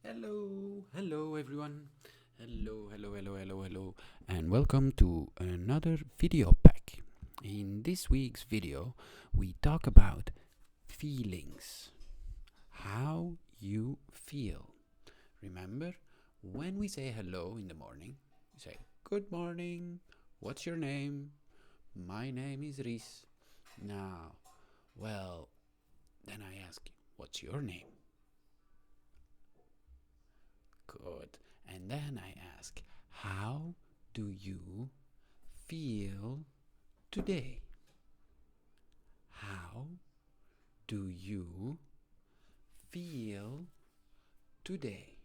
Hello everyone. Hello, and welcome to another video pack. In this week's video, we talk about feelings. How you feel. Remember, when we say hello in the morning, we say, "Good morning, what's your name?" "My name is Rhys." Now, well, then I ask you, "What's your name?" Good. And then I ask, how do you feel today? How do you feel today?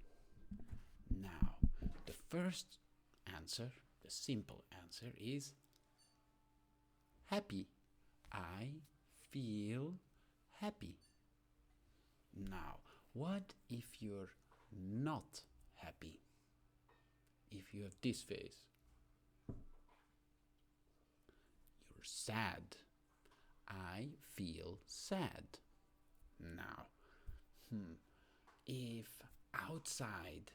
Now, the first answer, the simple answer is happy. I feel happy. Now, what if you're not happy? If you have this face, you're sad. I feel sad. Now, if outside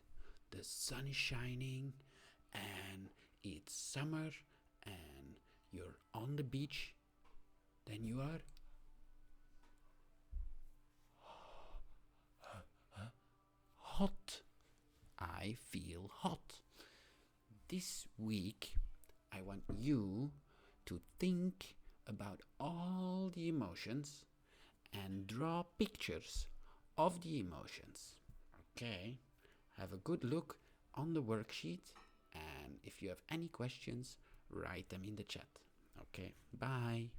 the sun is shining and it's summer and you're on the beach, then you are hot. I feel hot. This week, I want you to think about all the emotions and draw pictures of the emotions. Okay? Have a good look on the worksheet, and if you have any questions, write them in the chat. Okay? Bye.